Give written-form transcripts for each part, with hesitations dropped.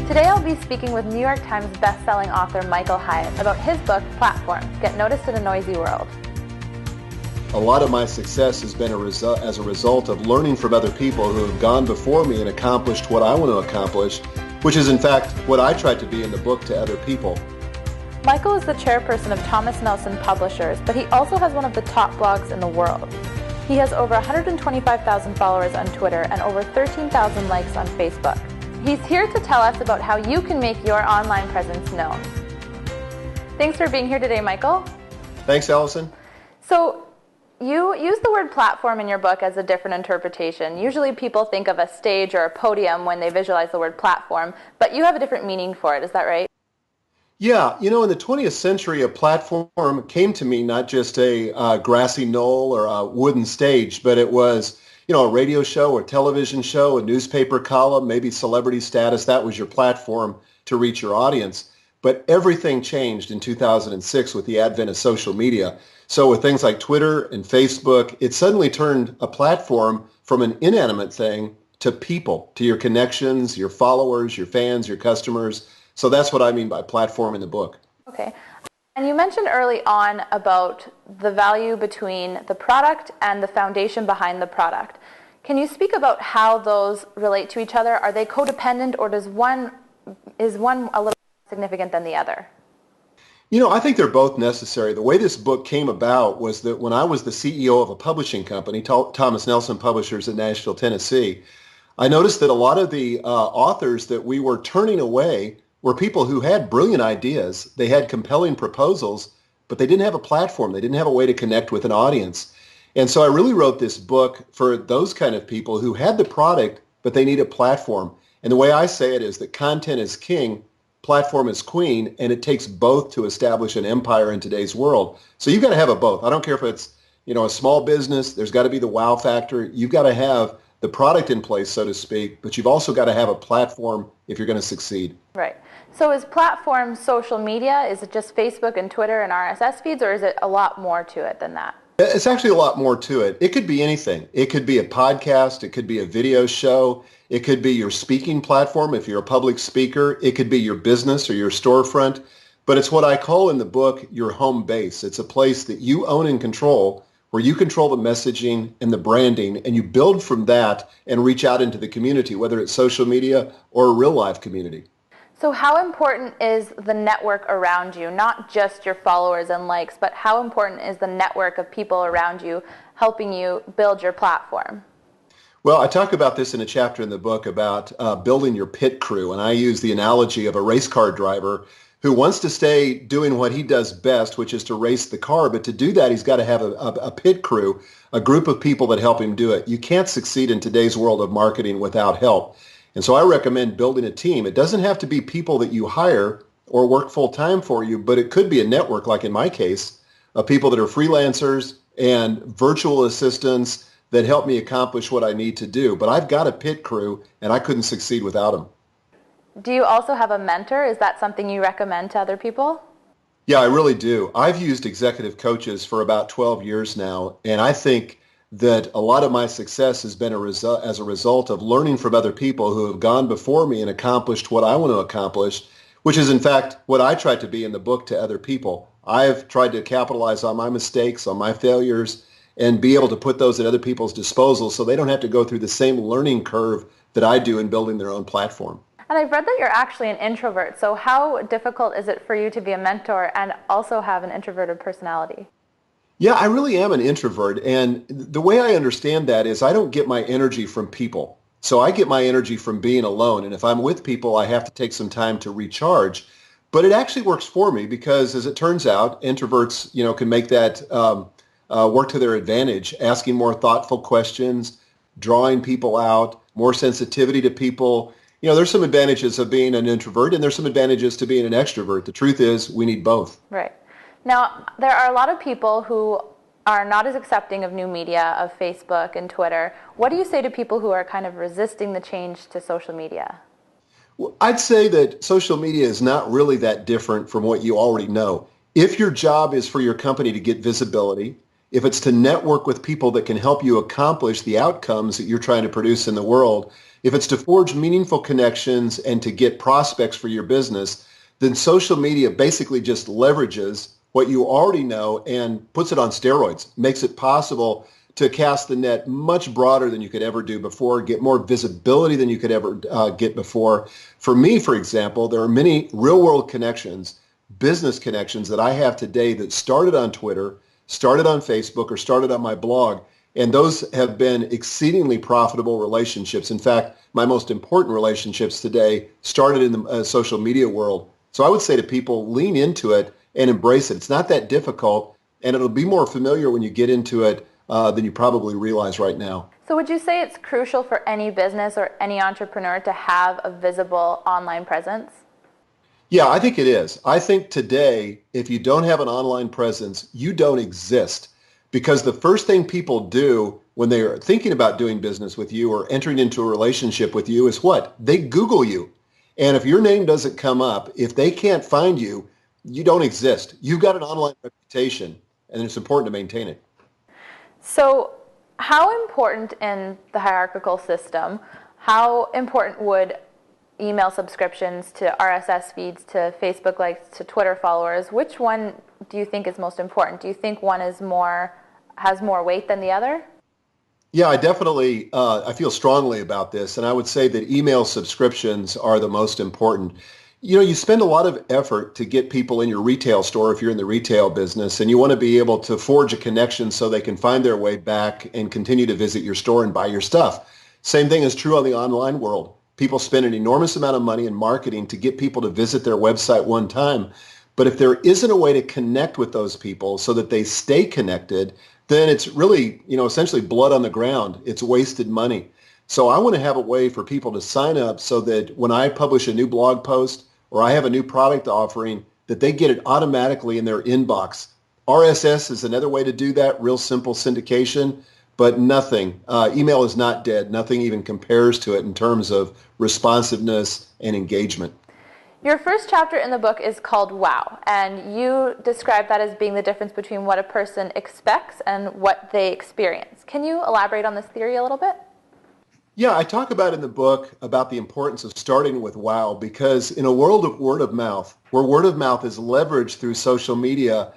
Today I'll be speaking with New York Times best-selling author Michael Hyatt about his book, Platform, Get Noticed in a Noisy World. A lot of my success has been as a result of learning from other people who have gone before me and accomplished what I want to accomplish, which is in fact what I tried to be in the book to other people. Michael is the chairperson of Thomas Nelson Publishers, but he also has one of the top blogs in the world. He has over 125,000 followers on Twitter and over 13,000 likes on Facebook. He's here to tell us about how you can make your online presence known. Thanks for being here today, Michael. Thanks, Allison. So, you use the word platform in your book as a different interpretation. Usually people think of a stage or a podium when they visualize the word platform, but you have a different meaning for it. Is that right? Yeah, in the 20th century, a platform came to me not just a grassy knoll or a wooden stage, but it was, a radio show, a television show, a newspaper column, maybe celebrity status. That was your platform to reach your audience. But everything changed in 2006 with the advent of social media. So with things like Twitter and Facebook, it suddenly turned a platform from an inanimate thing to people, to your connections, your followers, your fans, your customers. So that's what I mean by platform in the book. Okay. And you mentioned early on about the value between the product and the foundation behind the product. Can you speak about how those relate to each other? Are they codependent, or is one a little more significant than the other? I think they're both necessary. The way this book came about was that when I was the CEO of a publishing company, Thomas Nelson Publishers in Nashville, Tennessee, I noticed that a lot of the authors that we were turning away were people who had brilliant ideas. They had compelling proposals, but they didn't have a platform. They didn't have a way to connect with an audience. And so I really wrote this book for those kind of people who had the product, but they need a platform. And the way I say it is that content is king, platform is queen, and it takes both to establish an empire in today's world. So you've got to have a both. I don't care if it's, a small business, there's got to be the wow factor. You've got to have the product in place, so to speak, but you've also got to have a platform if you're going to succeed. Right. So is platform social media? Is it just Facebook and Twitter and RSS feeds, or is it a lot more to it than that? It's actually a lot more to it. It could be anything. It could be a podcast. It could be a video show. It could be your speaking platform if you're a public speaker. It could be your business or your storefront. But it's what I call in the book your home base. It's a place that you own and control, where you control the messaging and the branding, and you build from that and reach out into the community, whether it's social media or a real life community. So how important is the network around you, not just your followers and likes, but how important is the network of people around you helping you build your platform? Well, I talk about this in a chapter in the book about building your pit crew, and I use the analogy of a race car driver who wants to stay doing what he does best, which is to race the car. But to do that, he's got to have a pit crew, a group of people that help him do it. You can't succeed in today's world of marketing without help. And so I recommend building a team. It doesn't have to be people that you hire or work full time for you, but it could be a network, like in my case, of people that are freelancers and virtual assistants that help me accomplish what I need to do. But I've got a pit crew, and I couldn't succeed without them. Do you also have a mentor? Is that something you recommend to other people? Yeah, I really do. I've used executive coaches for about 12 years now, and I think that a lot of my success has been as a result of learning from other people who have gone before me and accomplished what I want to accomplish, which is in fact what I tried to be in the book to other people. I've tried to capitalize on my mistakes, on my failures, and be able to put those at other people's disposal so they don't have to go through the same learning curve that I do in building their own platform. And I've read that you're actually an introvert, so how difficult is it for you to be a mentor and also have an introverted personality? Yeah, I really am an introvert, and the way I understand that is I don't get my energy from people. So I get my energy from being alone, and if I'm with people, I have to take some time to recharge. But it actually works for me because, as it turns out, introverts, can make that work to their advantage, asking more thoughtful questions, drawing people out, more sensitivity to people. There's some advantages of being an introvert, and there's some advantages to being an extrovert. The truth is, we need both. Right. Now, there are a lot of people who are not as accepting of new media, of Facebook and Twitter. What do you say to people who are kind of resisting the change to social media? Well, I'd say that social media is not really that different from what you already know. If your job is for your company to get visibility, if it's to network with people that can help you accomplish the outcomes that you're trying to produce in the world, if it's to forge meaningful connections and to get prospects for your business, then social media basically just leverages what you already know and puts it on steroids, makes it possible to cast the net much broader than you could ever do before, get more visibility than you could ever get before. For me, for example, there are many real-world connections, business connections that I have today that started on Twitter, started on Facebook, or started on my blog, and those have been exceedingly profitable relationships. In fact, my most important relationships today started in the social media world. So I would say to people, lean into it and embrace it. It's not that difficult, and it'll be more familiar when you get into it than you probably realize right now. So would you say it's crucial for any business or any entrepreneur to have a visible online presence? Yeah, I think it is. I think today, if you don't have an online presence, you don't exist. Because the first thing people do when they are thinking about doing business with you or entering into a relationship with you is what? They Google you. And if your name doesn't come up, if they can't find you, you don't exist. You've got an online reputation, and it's important to maintain it. So how important in the hierarchical system, how important would email subscriptions to RSS feeds, to Facebook likes, to Twitter followers, which one do you think is most important? Do you think one is has more weight than the other? Yeah, I definitely, I feel strongly about this, and I would say that email subscriptions are the most important. You know, you spend a lot of effort to get people in your retail store if you're in the retail business, and you want to be able to forge a connection so they can find their way back and continue to visit your store and buy your stuff. Same thing is true on the online world. People spend an enormous amount of money in marketing to get people to visit their website one time. But if there isn't a way to connect with those people so that they stay connected, then it's really, essentially blood on the ground. It's wasted money. So I want to have a way for people to sign up so that when I publish a new blog post or I have a new product offering, that they get it automatically in their inbox. RSS is another way to do that, real simple syndication, but nothing. Email is not dead. Nothing even compares to it in terms of responsiveness and engagement. Your first chapter in the book is called Wow, and you describe that as being the difference between what a person expects and what they experience. Can you elaborate on this theory a little bit? Yeah, I talk about in the book about the importance of starting with wow, because in a world of word of mouth, where word of mouth is leveraged through social media,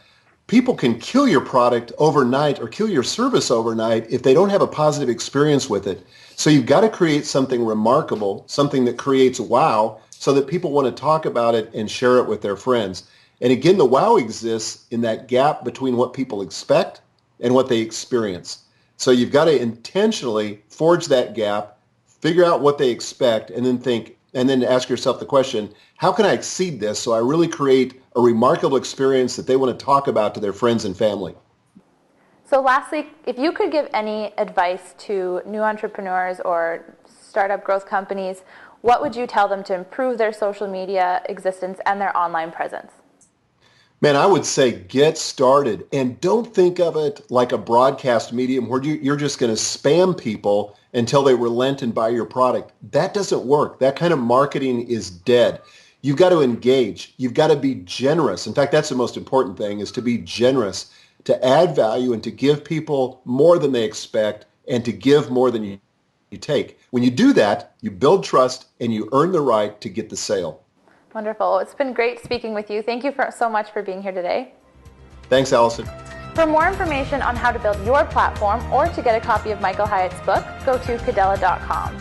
people can kill your product overnight or kill your service overnight if they don't have a positive experience with it. So you've got to create something remarkable, something that creates wow, so that people want to talk about it and share it with their friends. And again, the wow exists in that gap between what people expect and what they experience. So you've got to intentionally forge that gap, figure out what they expect, and then ask yourself the question, how can I exceed this so I really create a remarkable experience that they want to talk about to their friends and family? So lastly, if you could give any advice to new entrepreneurs or startup growth companies, what would you tell them to improve their social media existence and their online presence? Man, I would say get started, and don't think of it like a broadcast medium where you're just going to spam people until they relent and buy your product. That doesn't work. That kind of marketing is dead. You've got to engage. You've got to be generous. In fact, that's the most important thing, is to be generous, to add value and to give people more than they expect and to give more than you take. When you do that, you build trust and you earn the right to get the sale. Wonderful. It's been great speaking with you. Thank you so much for being here today. Thanks, Allison. For more information on how to build your platform or to get a copy of Michael Hyatt's book, go to cadella.com.